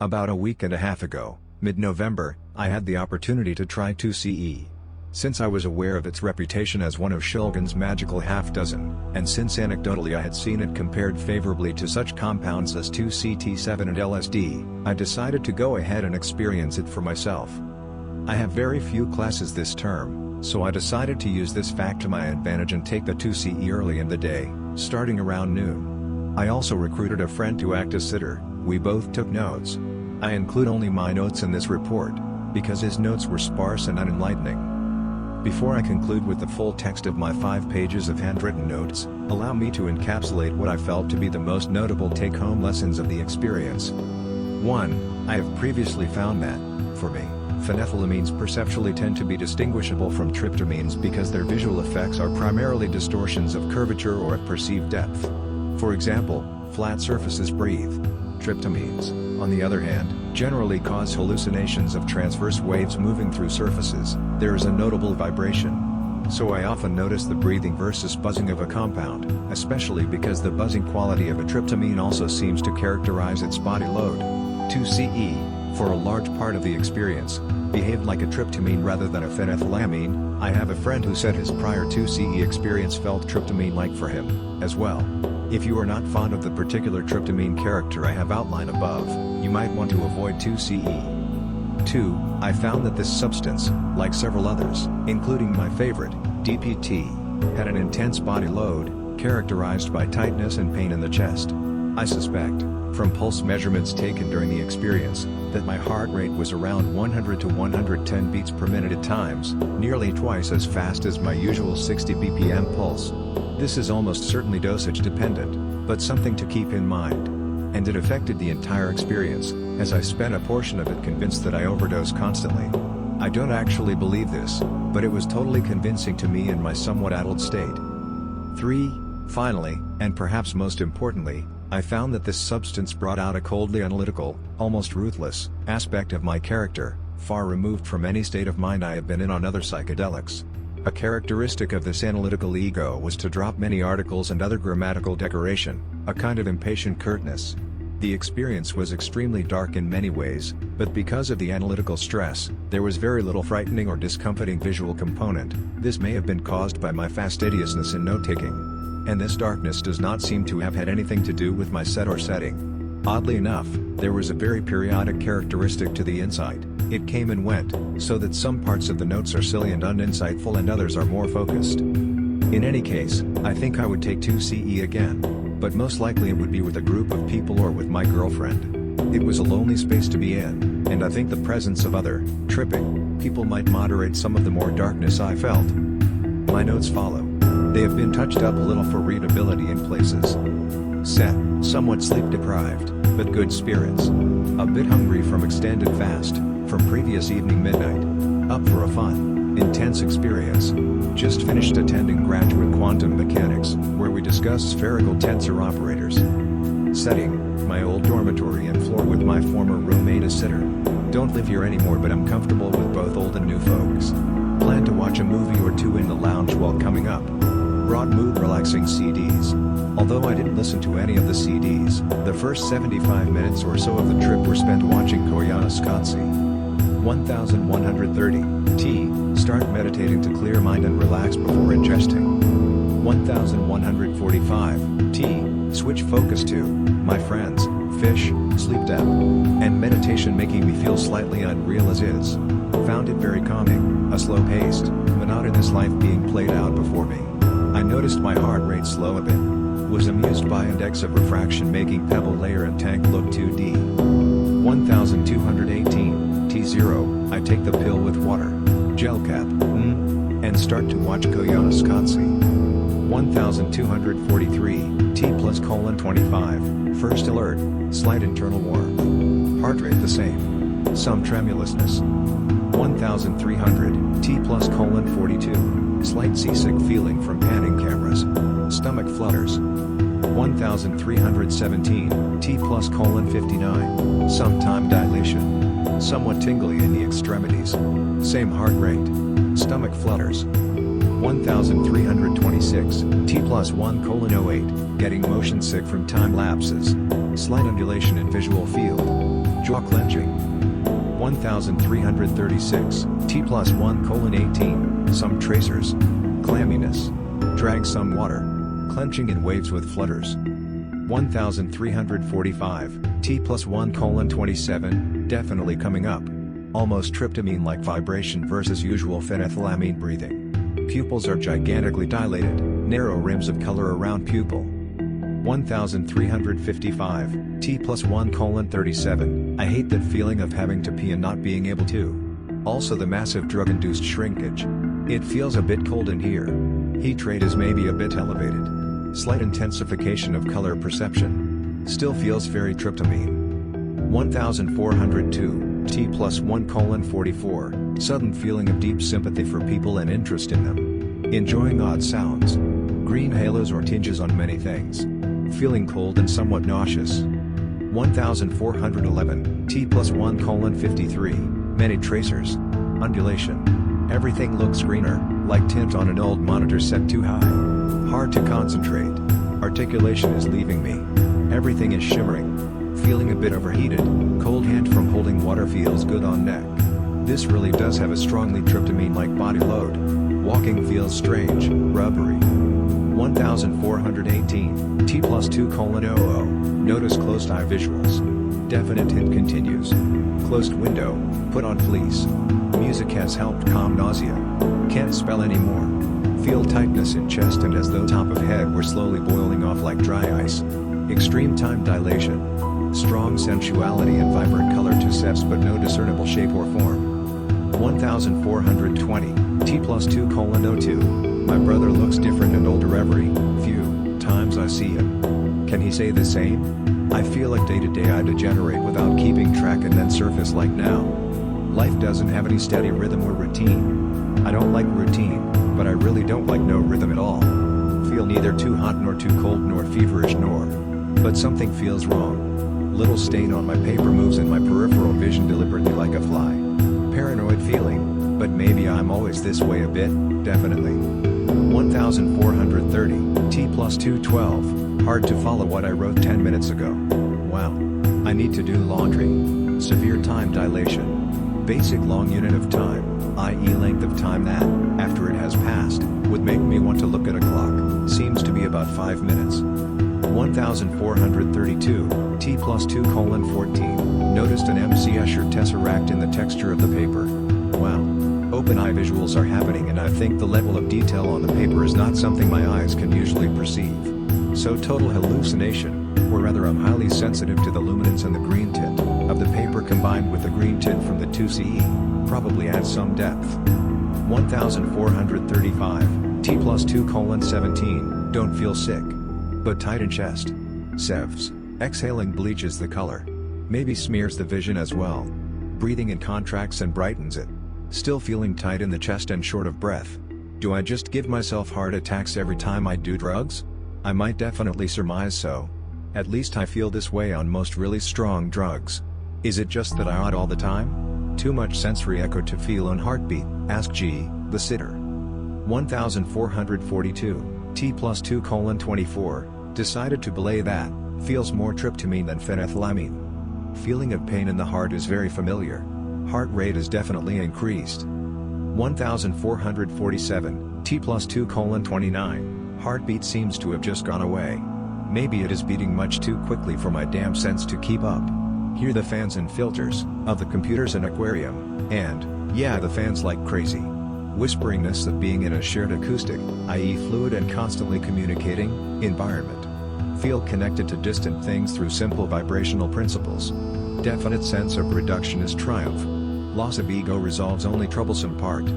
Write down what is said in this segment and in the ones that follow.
About a week and a half ago, mid-November, I had the opportunity to try 2C-E. Since I was aware of its reputation as one of Shulgin's magical half-dozen, and since anecdotally I had seen it compared favorably to such compounds as 2CT7 and LSD, I decided to go ahead and experience it for myself. I have very few classes this term, so I decided to use this fact to my advantage and take the 2C-E early in the day, starting around noon. I also recruited a friend to act as sitter. We both took notes. I include only my notes in this report, because his notes were sparse and unenlightening. Before I conclude with the full text of my 5 pages of handwritten notes, allow me to encapsulate what I felt to be the most notable take-home lessons of the experience. 1. I have previously found that, for me, phenethylamines perceptually tend to be distinguishable from tryptamines because their visual effects are primarily distortions of curvature or of perceived depth. For example, flat surfaces breathe. Tryptamines, on the other hand, generally cause hallucinations of transverse waves moving through surfaces. There is a notable vibration. So I often notice the breathing versus buzzing of a compound, especially because the buzzing quality of a tryptamine also seems to characterize its body load. 2C-E, for a large part of the experience, behaved like a tryptamine rather than a phenethylamine. I have a friend who said his prior 2C-E experience felt tryptamine-like for him, as well. If you are not fond of the particular tryptamine character I have outlined above, you might want to avoid 2C-E. 2. I found that this substance, like several others, including my favorite, DPT, had an intense body load, characterized by tightness and pain in the chest. I suspect, from pulse measurements taken during the experience, that my heart rate was around 100 to 110 beats per minute at times, nearly twice as fast as my usual 60 BPM pulse. This is almost certainly dosage dependent, but something to keep in mind. And it affected the entire experience, as I spent a portion of it convinced that I overdosed constantly. I don't actually believe this, but it was totally convincing to me in my somewhat addled state. 3. Finally, and perhaps most importantly, I found that this substance brought out a coldly analytical, almost ruthless, aspect of my character, far removed from any state of mind I have been in on other psychedelics. A characteristic of this analytical ego was to drop many articles and other grammatical decoration, a kind of impatient curtness. The experience was extremely dark in many ways, but because of the analytical stress, there was very little frightening or discomforting visual component. This may have been caused by my fastidiousness in note-taking. And this darkness does not seem to have had anything to do with my set or setting. Oddly enough, there was a very periodic characteristic to the insight. It came and went, so that some parts of the notes are silly and uninsightful and others are more focused. In any case, I think I would take 2C-E again, but most likely it would be with a group of people or with my girlfriend. It was a lonely space to be in, and I think the presence of other, tripping, people might moderate some of the more darkness I felt. My notes follow. They have been touched up a little for readability in places. Set, somewhat sleep-deprived, but good spirits. A bit hungry from extended fast, from previous evening midnight. Up for a fun, intense experience. Just finished attending graduate quantum mechanics, where we discussed spherical tensor operators. Setting, my old dormitory and floor with my former roommate as sitter. Don't live here anymore, but I'm comfortable with both old and new folks. Plan to watch a movie or two in the lounge while coming up. Brought mood-relaxing CDs. Although I didn't listen to any of the CDs, the first 75 minutes or so of the trip were spent watching Koyaanisqatsi. 1130 T. Start meditating to clear mind and relax before ingesting. 1145 T. Switch focus to, my friends, fish, sleep depth, and meditation making me feel slightly unreal as is. Found it very calming, a slow-paced, monotonous life being played out before me. I noticed my heart rate slow a bit. Was amused by index of refraction making pebble layer and tank look 2D. 1218 T0, I take the pill with water, gel cap, and start to watch Koyaanisqatsi. 1243 T+:25, first alert, slight internal warmth. Heart rate the same. Some tremulousness. 1300 T+:42, slight seasick feeling from panning cameras. Stomach flutters. 1317 T+:59, some time dilation. Somewhat tingly in the extremities. Same heart rate. Stomach flutters. 1326 T+1:08, getting motion sick from time lapses. Slight undulation in visual field. Jaw clenching. 1336, T+1:18, some tracers. Clamminess. Drag some water. Clenching in waves with flutters. 1345, T+1:27, definitely coming up. Almost tryptamine-like vibration versus usual phenethylamine breathing. Pupils are gigantically dilated, narrow rims of color around pupil. 1355, T+1:37, I hate that feeling of having to pee and not being able to. Also the massive drug-induced shrinkage. It feels a bit cold in here. Heat rate is maybe a bit elevated. Slight intensification of color perception. Still feels very tryptamine. 1402, T+1:44, sudden feeling of deep sympathy for people and interest in them. Enjoying odd sounds. Green halos or tinges on many things. Feeling cold and somewhat nauseous. 1411, T+1:53, many tracers. Undulation. Everything looks greener, like tint on an old monitor set too high. Hard to concentrate. Articulation is leaving me. Everything is shimmering. Feeling a bit overheated, cold hand from holding water feels good on neck. This really does have a strongly tryptamine-like body load. Walking feels strange, rubbery. 1418, T+2:00, notice closed eye visuals. Definite hint continues. Closed window, put on fleece. Music has helped calm nausea. Can't spell anymore. Feel tightness in chest and as though top of head were slowly boiling off like dry ice. Extreme time dilation. Strong sensuality and vibrant color to sets but no discernible shape or form. 1420, T+2:02, my brother looks different and older every few times I see him. Can he say the same? I feel like day to day I degenerate without keeping track and then surface like now. Life doesn't have any steady rhythm or routine. I don't like routine, but I really don't like no rhythm at all. Feel neither too hot nor too cold nor feverish nor. But something feels wrong. Little stain on my paper moves in my peripheral vision deliberately like a fly. Paranoid feeling, but maybe I'm always this way a bit, definitely. 1430, T+212, hard to follow what I wrote 10 minutes ago. Wow. I need to do laundry. Severe time dilation. Basic long unit of time, i.e. length of time that, after it has passed, would make me want to look at a clock, seems to be about 5 minutes. 1432, T+2:14, noticed an MC Escher tesseract in the texture of the paper. Wow. Open eye visuals are happening and I think the level of detail on the paper is not something my eyes can usually perceive. So total hallucination, or rather I'm highly sensitive to the luminance and the green tint of the paper combined with the green tint from the 2C-E, probably adds some depth. 1435, T+2:17, don't feel sick. But tight in chest. Sevs. Exhaling bleaches the color. Maybe smears the vision as well. Breathing in contracts and brightens it. Still feeling tight in the chest and short of breath. Do I just give myself heart attacks every time I do drugs? I might definitely surmise so. At least I feel this way on most really strong drugs. Is it just that I odd all the time? Too much sensory echo to feel on heartbeat, ask G, the sitter. 1442, T+2:24, decided to belay that, feels more tryptamine than phenethylamine. Feeling of pain in the heart is very familiar. Heart rate is definitely increased. 1447, T+2:29, heartbeat seems to have just gone away. Maybe it is beating much too quickly for my damn sense to keep up. Hear the fans and filters, of the computers and aquarium, and, yeah the fans like crazy. Whisperingness of being in a shared acoustic, i.e. fluid and constantly communicating, environment. Feel connected to distant things through simple vibrational principles. Definite sense of reductionist triumph. Loss of ego resolves only troublesome part.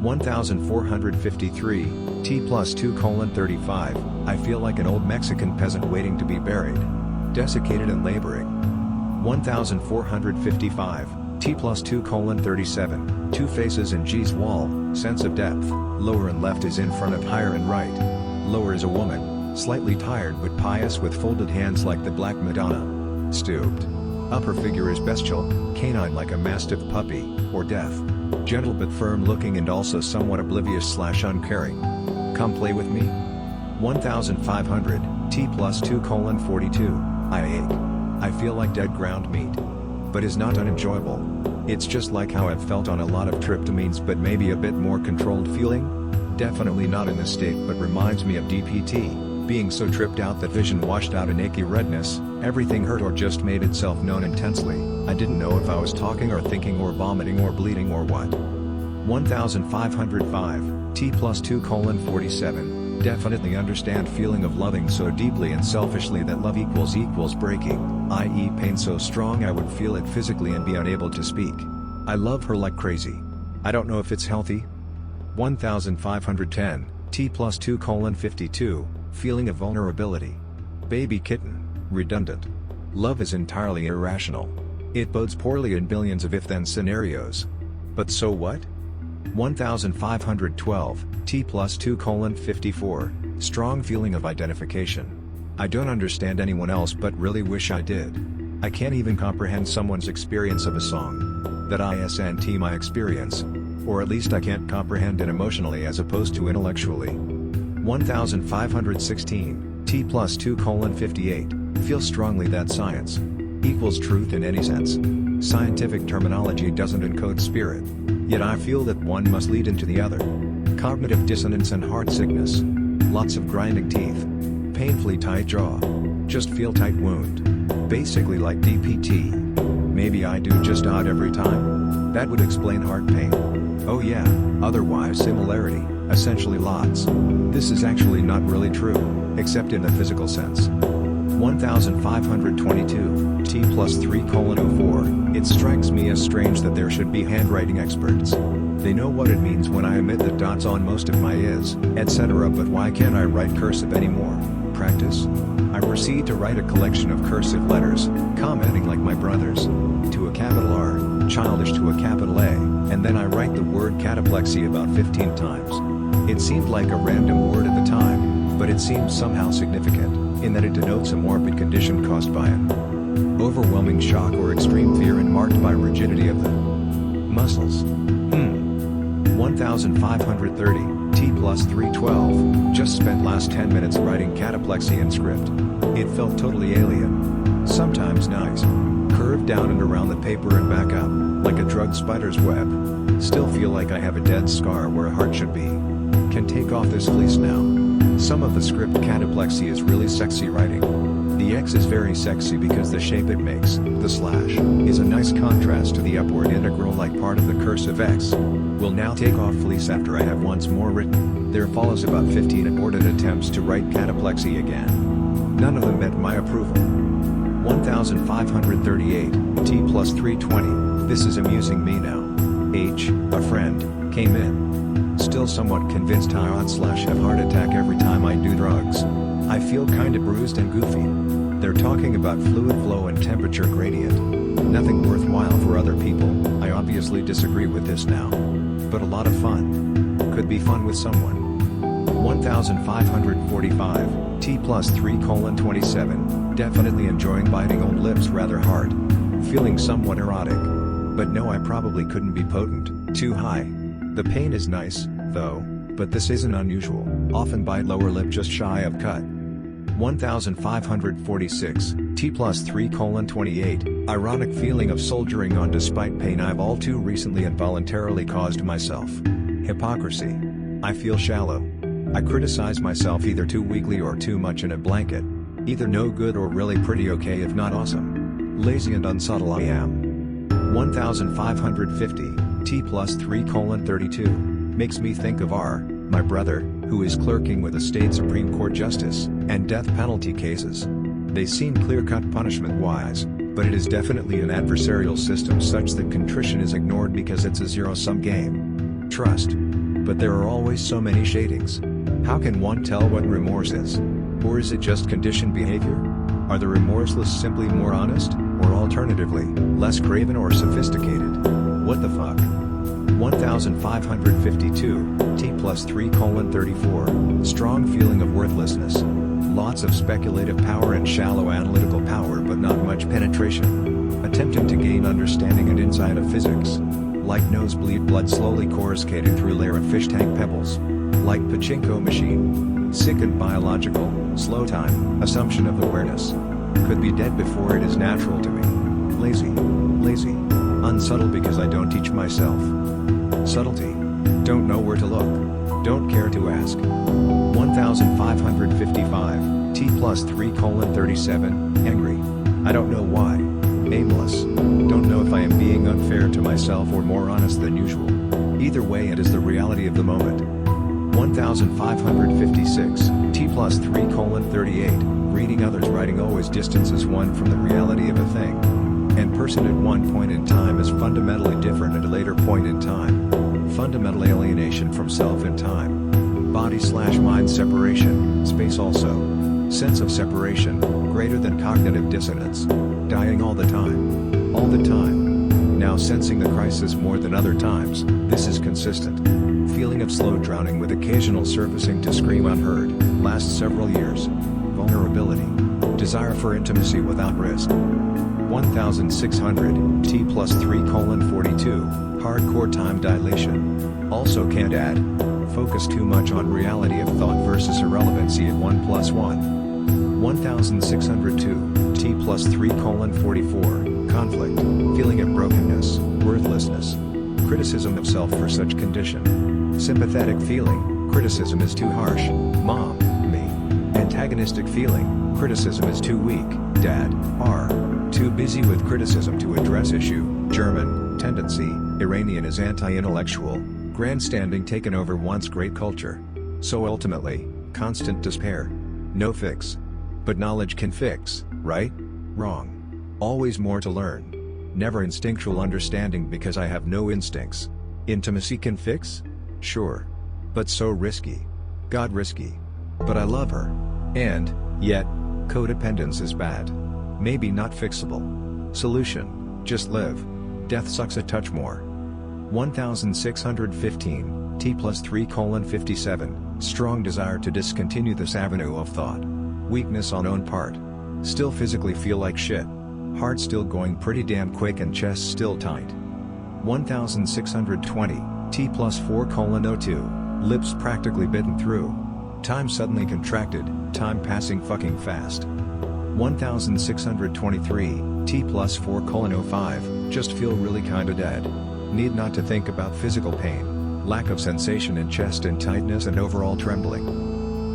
1453, T+2:35, I feel like an old Mexican peasant waiting to be buried. Desiccated and laboring. 1455, T+2:37, two faces in G's wall, sense of depth, lower and left is in front of higher and right. Lower is a woman, slightly tired but pious with folded hands like the Black Madonna. Stooped. Upper figure is bestial, canine like a mastiff puppy, or deaf. Gentle but firm looking and also somewhat oblivious/uncaring. Come play with me? 1500, T+2:42, I ache. I feel like dead ground meat. but is not unenjoyable. It's just like how I've felt on a lot of tryptamines, but maybe a bit more controlled feeling? Definitely not in this state, but reminds me of DPT, being so tripped out that vision washed out an achy redness, everything hurt or just made itself known intensely. I didn't know if I was talking or thinking or vomiting or bleeding or what. 1505 T+2:47, definitely understand feeling of loving so deeply and selfishly that love equals breaking, i.e. pain so strong I would feel it physically and be unable to speak. I love her like crazy. I don't know if it's healthy. 1510 T+2:52, feeling of vulnerability. Baby kitten, redundant. Love is entirely irrational. It bodes poorly in billions of if-then scenarios. But so what? 1512 T+2:54, strong feeling of identification. I don't understand anyone else but really wish I did. I can't even comprehend someone's experience of a song. That isn't my experience. Or at least I can't comprehend it emotionally as opposed to intellectually. 1516 T+2:58, feel strongly that science equals truth in any sense. Scientific terminology doesn't encode spirit. Yet I feel that one must lead into the other. Cognitive dissonance and heart sickness. Lots of grinding teeth. Painfully tight jaw. Just feel tight wound. Basically like DPT. Maybe I do just odd every time? That would explain heart pain. Oh yeah, otherwise similarity, essentially lots. This is actually not really true, except in the physical sense. 1522 T+3:04, it strikes me as strange that there should be handwriting experts. They know what it means when I omit the dots on most of my is, etc. But why can't I write cursive anymore? Practice? I proceed to write a collection of cursive letters, commenting like my brothers. To a capital R, childish to a capital A, and then I write the word cataplexy about 15 times. It seemed like a random word at the time, but it seems somehow significant, in that it denotes a morbid condition caused by an overwhelming shock or extreme fear and marked by rigidity of the muscles. 1530 T+3:12, just spent last 10 minutes writing cataplexy in script. It felt totally alien. Sometimes nice. Curved down and around the paper and back up, like a drugged spider's web. Still feel like I have a dead scar where a heart should be. Can take off this fleece now. Some of the script cataplexy is really sexy writing. The X is very sexy because the shape it makes, the slash, is a nice contrast to the upward integral like part of the cursive X. Will now take off fleece after I have once more written. There follows about 15 aborted attempts to write cataplexy again. None of them met my approval. 1538 T+3:20, this is amusing me now. H, a friend, came in. Still somewhat convinced I/have heart attack every time I do drugs. I feel kinda bruised and goofy. They're talking about fluid flow and temperature gradient. Nothing worthwhile for other people. I obviously disagree with this now. But a lot of fun. Could be fun with someone. 1545 T+3:27, definitely enjoying biting old lips rather hard. Feeling somewhat erotic. But no, I probably couldn't be potent, too high. The pain is nice, though, but this isn't unusual, often bite lower lip just shy of cut. 1546 T+3:28, ironic feeling of soldiering on despite pain I've all too recently involuntarily caused myself. Hypocrisy. I feel shallow. I criticize myself either too weakly or too much in a blanket. Either no good or really pretty okay if not awesome. Lazy and unsubtle I am. 1550 T+3:32, makes me think of R, my brother, who is clerking with a state Supreme Court justice, and death penalty cases. They seem clear-cut punishment-wise, but it is definitely an adversarial system such that contrition is ignored because it's a zero-sum game. Trust. But there are always so many shadings. How can one tell what remorse is? Or is it just conditioned behavior? Are the remorseless simply more honest, or alternatively, less craven or sophisticated? What the fuck? 1552 T+3:34, strong feeling of worthlessness. Lots of speculative power and shallow analytical power but not much penetration. Attempting to gain understanding and insight of physics. Like nosebleed blood slowly coruscating through layer of fish tank pebbles. Like pachinko machine. Sick and biological, slow time, assumption of awareness. Could be dead before it is natural to me. Lazy. lazy. Unsubtle because I don't teach myself. Subtlety. Don't know where to look. Don't care to ask. 1555, T+3:37, angry. I don't know why. Aimless. Don't know if I am being unfair to myself or more honest than usual. Either way, it is the reality of the moment. 1556, T+3:38, reading others' writing always distances one from the reality of a thing. And person at one point in time is fundamentally different at a later point in time. Fundamental alienation from self in time. Body/mind separation, space also. Sense of separation, greater than cognitive dissonance. Dying all the time. All the time. Now sensing the crisis more than other times, this is consistent. Feeling of slow drowning with occasional surfacing to scream unheard, lasts several years. Vulnerability. Desire for intimacy without risk. 1600, T+3:42, hardcore time dilation. Also can't add. Focus too much on reality of thought versus irrelevancy at 1+1. 1602, T+3:44, conflict, feeling of brokenness, worthlessness. Criticism of self for such condition. Sympathetic feeling, criticism is too harsh, mom, me. Antagonistic feeling, criticism is too weak, dad, r. Too busy with criticism to address issue, German, tendency, Iranian is anti-intellectual, grandstanding taken over once great culture. So ultimately, constant despair. No fix. But knowledge can fix, right? Wrong. Always more to learn. Never instinctual understanding because I have no instincts. Intimacy can fix? Sure. But so risky. God risky. But I love her. And, yet, codependence is bad. Maybe not fixable. Solution, just live. Death sucks a touch more. 1615, T+3:57, strong desire to discontinue this avenue of thought. Weakness on own part. Still physically feel like shit. Heart still going pretty damn quick and chest still tight. 1620, T+4:02, lips practically bitten through. Time suddenly contracted, time passing fucking fast. 1623, T+4:05, just feel really kinda dead. Need not to think about physical pain, lack of sensation in chest and tightness and overall trembling.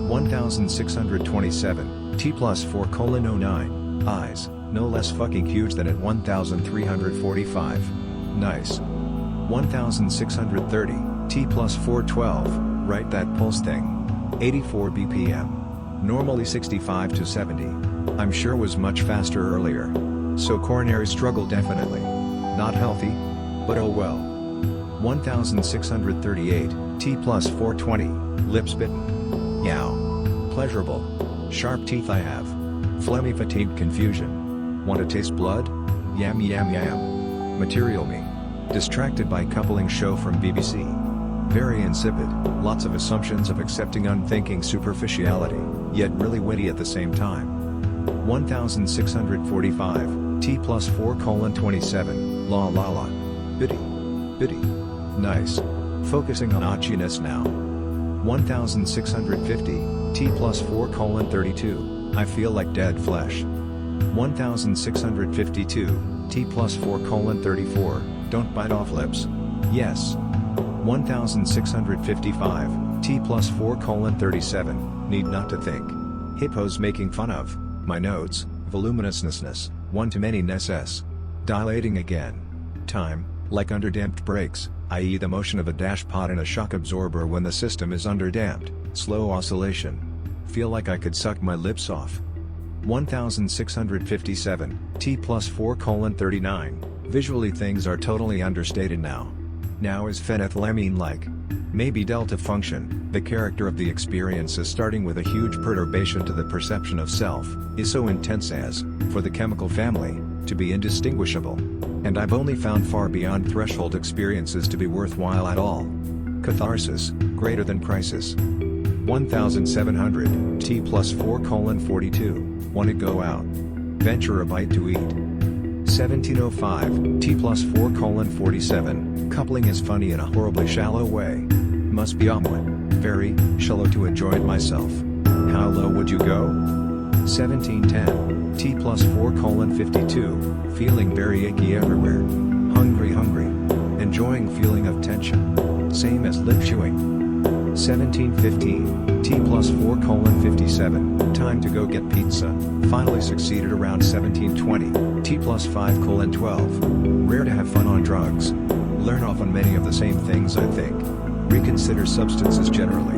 1627, T+4:09, eyes, no less fucking huge than at 1345. Nice. 1630, T+4:12, right that pulse thing. 84 BPM. Normally 65 to 70. I'm sure was much faster earlier. So coronary struggle definitely. Not healthy? But oh well. 1638, T+420, lips bitten. Yow. Pleasurable. Sharp teeth I have. Phlegmy fatigued confusion. Want to taste blood? Yam yam yam. Material me. Distracted by coupling show from BBC. Very insipid, lots of assumptions of accepting unthinking superficiality, yet really witty at the same time. 1645, T+4:27, la la la. Bitty. Bitty. Nice. Focusing on otchiness now. 1650, T+4:32, I feel like dead flesh. 1652, T+4:34, don't bite off lips. Yes. 1655, T+4:37, need not to think. Hippos making fun of, my notes, voluminousness, one-to-many-ness. Dilating again. Time, like underdamped brakes, i.e. the motion of a dashpot in a shock absorber when the system is underdamped, slow oscillation. Feel like I could suck my lips off. 1657, T+4:39, visually things are totally understated now. Now is phenethylamine-like. Maybe delta function, the character of the experience is starting with a huge perturbation to the perception of self, is so intense as, for the chemical family, to be indistinguishable. And I've only found far beyond threshold experiences to be worthwhile at all. Catharsis, greater than crisis. 1700, T+4:42, wanna go out. Venture a bite to eat. 1705, T+4:47, coupling is funny in a horribly shallow way. Must be omelet, very, shallow to enjoy it myself. How low would you go? 1710, T plus 4:52, feeling very achy everywhere. Hungry. Enjoying feeling of tension. Same as lip chewing. 1715, T plus 4:57, time to go get pizza, finally succeeded around 1720, T plus 5:12, rare to have fun on drugs. Learn off on many of the same things I think. Reconsider substances generally.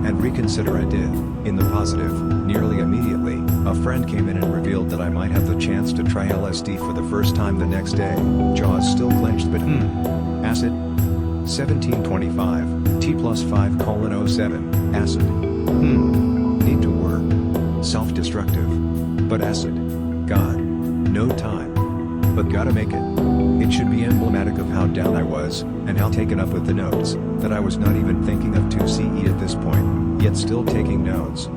And reconsider I did, in the positive, nearly immediately. A friend came in and revealed that I might have the chance to try LSD for the first time the next day, jaws still clenched but acid? 1725, T plus 5:07, acid. Need to work. Self-destructive. But acid. God. No time. But gotta make it. It should be emblematic of how down I was, and how taken up with the notes, that I was not even thinking of 2C-E at this point, yet still taking notes.